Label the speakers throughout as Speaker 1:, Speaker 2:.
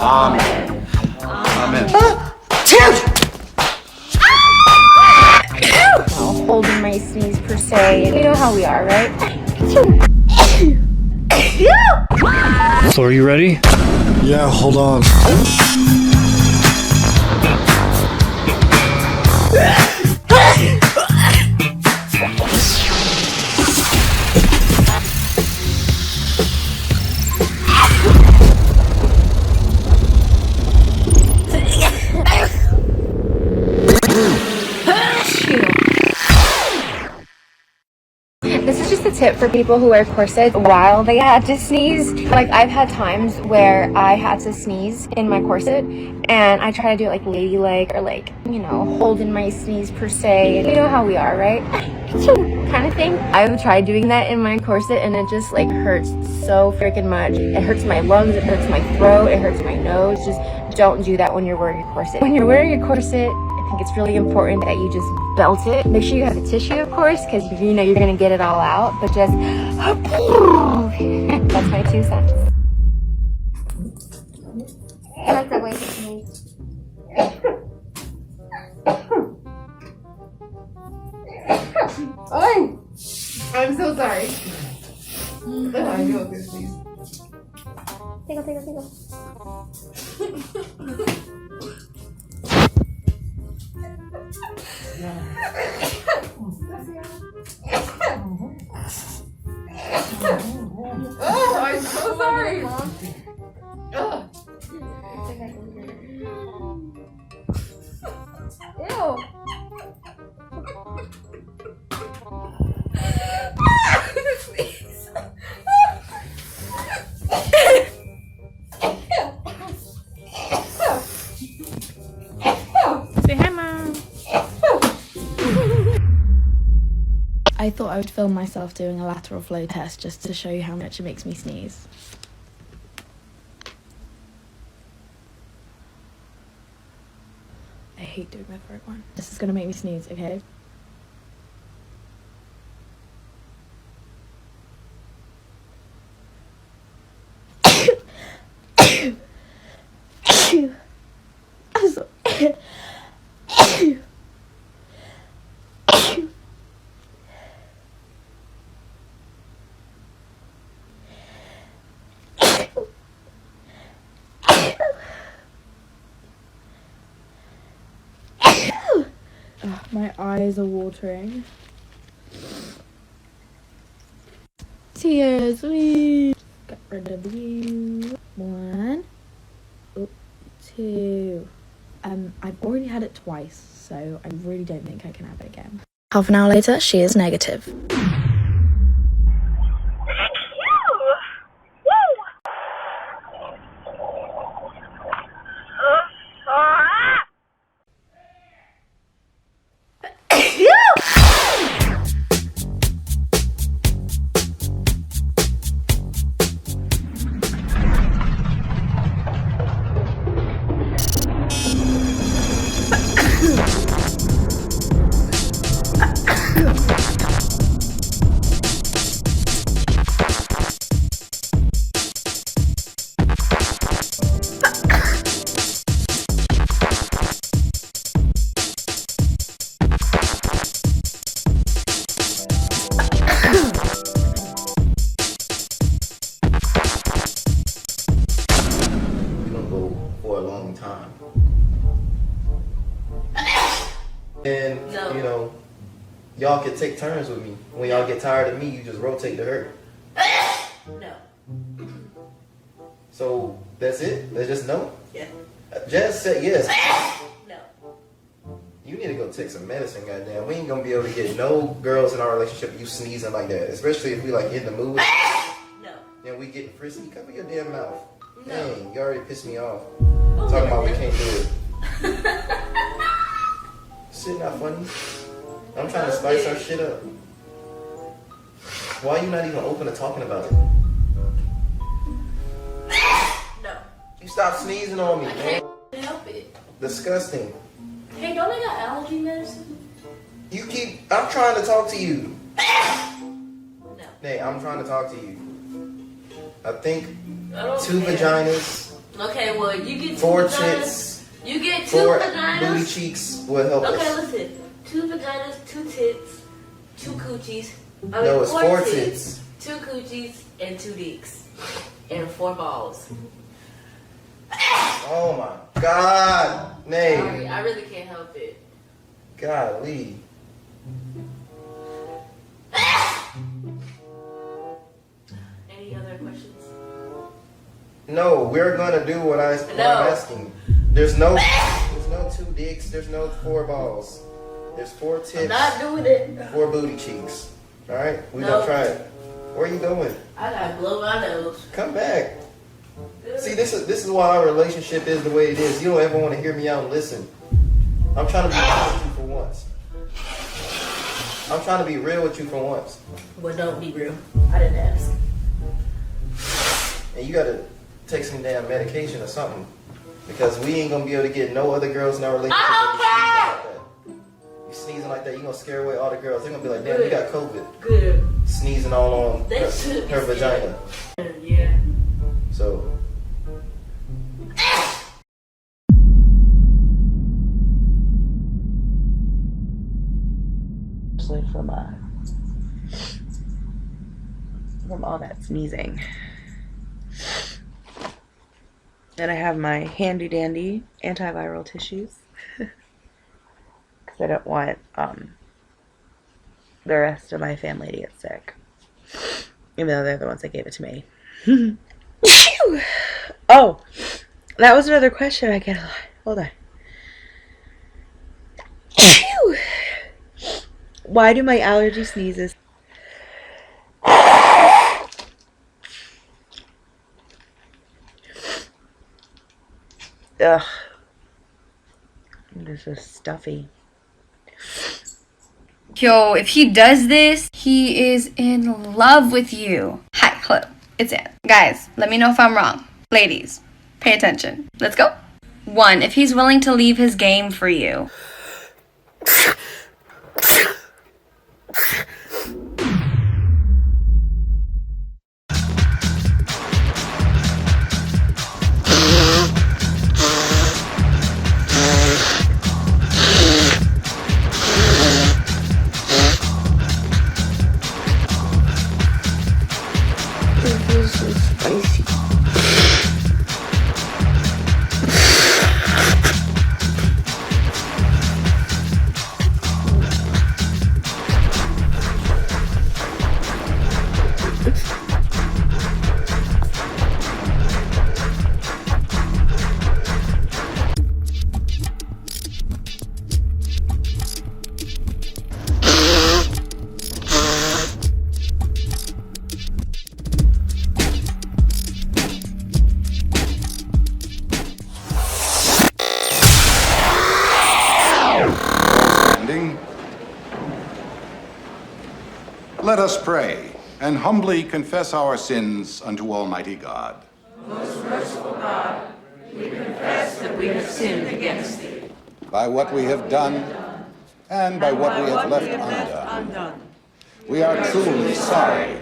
Speaker 1: Amen. Amen.
Speaker 2: Holding my sneeze per se. You know how we are, right?
Speaker 3: So are you ready?
Speaker 1: Yeah, hold on.
Speaker 2: This is just a tip for people who wear corsets while they had to sneeze. Like, I've had times where I had to sneeze in my corset, and I try to do it like ladylike or like, you know, holding my sneeze per se. You know how we are, right? Kind of thing. I've tried doing that in my corset, and it just like hurts so freaking much. It hurts my lungs, it hurts my throat, it hurts my nose. Just don't do that when you're wearing a corset. When you're wearing a corset, I think it's really important that you just belt it. Make sure you have a tissue, of course, because you know you're gonna get it all out, but just that's my 2 cents. I like that way to sneeze.
Speaker 4: Oh, I'm so sorry. I know this, please.
Speaker 2: Tickle.
Speaker 4: Oh, I'm so sorry. Ugh.
Speaker 2: Ew.
Speaker 5: Say hi, Mom. I thought I would film myself doing a lateral flow test just to show you how much it makes me sneeze. I hate doing my throat one. This is gonna make me sneeze, okay? My eyes are watering. Tears, wee. Get rid of you. 1, 2. I've already had it twice, so I really don't think I can have it again. Half an hour later, she is negative.
Speaker 6: And, you know, y'all can take turns with me. When y'all get tired of me, you just rotate to her.
Speaker 4: No.
Speaker 6: So, that's it? That's just no?
Speaker 4: Yeah.
Speaker 6: Jazz said yes.
Speaker 4: No.
Speaker 6: You need to go take some medicine, goddamn. We ain't gonna be able to get no girls in our relationship you sneezing like that. Especially if we like in the mood.
Speaker 4: No.
Speaker 6: And we getting frisky. Cover your damn mouth. No. Dang, you already pissed me off.
Speaker 4: Oh,
Speaker 6: Talking about we can't do it. Shit not funny. I'm trying to spice our shit up. Why are you not even open to talking about it?
Speaker 4: No.
Speaker 6: You stop sneezing on me, man.
Speaker 4: Can't help it.
Speaker 6: Disgusting.
Speaker 4: Hey, don't I got allergy medicine?
Speaker 6: I'm trying to talk to you.
Speaker 4: No.
Speaker 6: Hey, I'm trying to talk to you. I think
Speaker 4: I don't
Speaker 6: 2
Speaker 4: care.
Speaker 6: vaginas
Speaker 7: Okay, well, you get
Speaker 6: 4
Speaker 7: two vaginas.
Speaker 6: tits.
Speaker 7: You get 2
Speaker 6: 4
Speaker 7: vaginas.
Speaker 6: booty cheeks will help
Speaker 7: Okay,
Speaker 6: us.
Speaker 7: listen. 2 vaginas, 2 tits, 2 coochies.
Speaker 6: No, it's 4 tits.
Speaker 7: 2 coochies, and 2 dicks. And 4 balls.
Speaker 6: Oh my God, Nay.
Speaker 7: Sorry, I really can't help it.
Speaker 6: Golly.
Speaker 7: Any other questions?
Speaker 6: No, we're gonna do what I'm asking. There's no 2 dicks. There's no 4 balls. There's 4 tits.
Speaker 7: I'm not doing it.
Speaker 6: 4 booty cheeks. All right, we
Speaker 7: No.
Speaker 6: gonna try it. Where are you going?
Speaker 7: I gotta blow my nose.
Speaker 6: Come back. See, this is why our relationship is the way it is. You don't ever want to hear me out and listen. I'm trying to be real with you for once. I'm trying to be real with you for once.
Speaker 7: But don't be real. I didn't ask.
Speaker 6: And you gotta take some damn medication or something. Because we ain't gonna be able to get no other girls in our relationship that you sneezing like that. You gonna scare away all the girls. They're gonna be like, damn, you got COVID.
Speaker 7: Good.
Speaker 6: Sneezing all on
Speaker 7: They should be
Speaker 6: her vagina.
Speaker 7: Yeah.
Speaker 6: So
Speaker 8: especially from all that sneezing. And I have my handy dandy antiviral tissues because I don't want the rest of my family to get sick, even though they're the ones that gave it to me. Oh, that was another question I get a lot. Hold on. Why do my allergy sneezes? Ugh. This is stuffy.
Speaker 2: Yo, if he does this, he is in love with you. Hi, hello, it's Ann. Guys, let me know if I'm wrong. Ladies, pay attention. Let's go. 1, if he's willing to leave his game for you.
Speaker 8: This is spicy.
Speaker 9: Let us pray and humbly confess our sins unto Almighty God.
Speaker 10: Most merciful God, we confess that we have sinned against thee.
Speaker 9: By what we have done and by what we have left undone. We are truly sorry,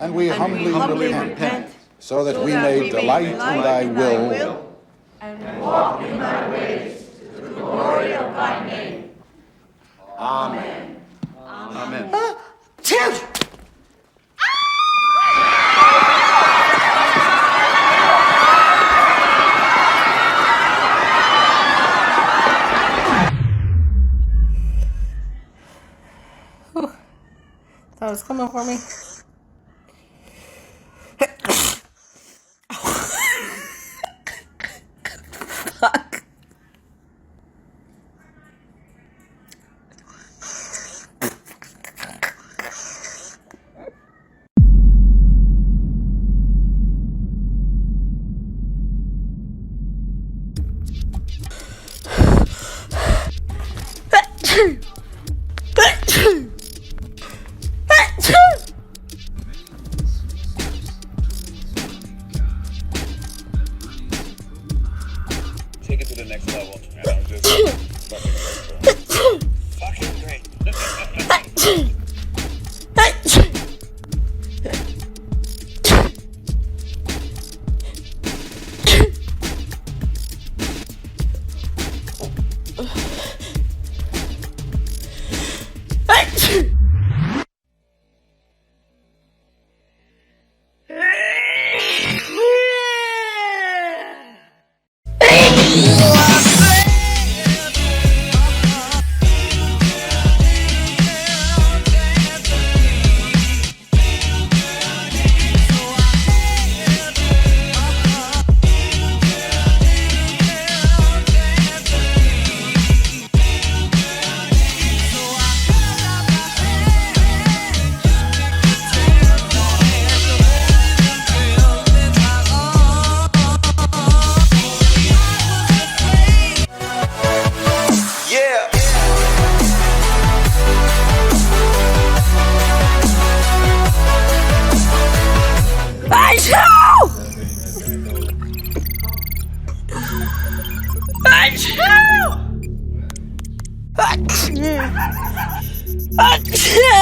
Speaker 9: and we humbly repent, so that we may delight in thy will
Speaker 10: and walk in thy ways to the glory of thy name.
Speaker 9: Amen.
Speaker 1: Amen.
Speaker 4: That was coming for me.
Speaker 8: Fuck.
Speaker 11: Take it to the next level. Just fucking great.
Speaker 8: Achoo!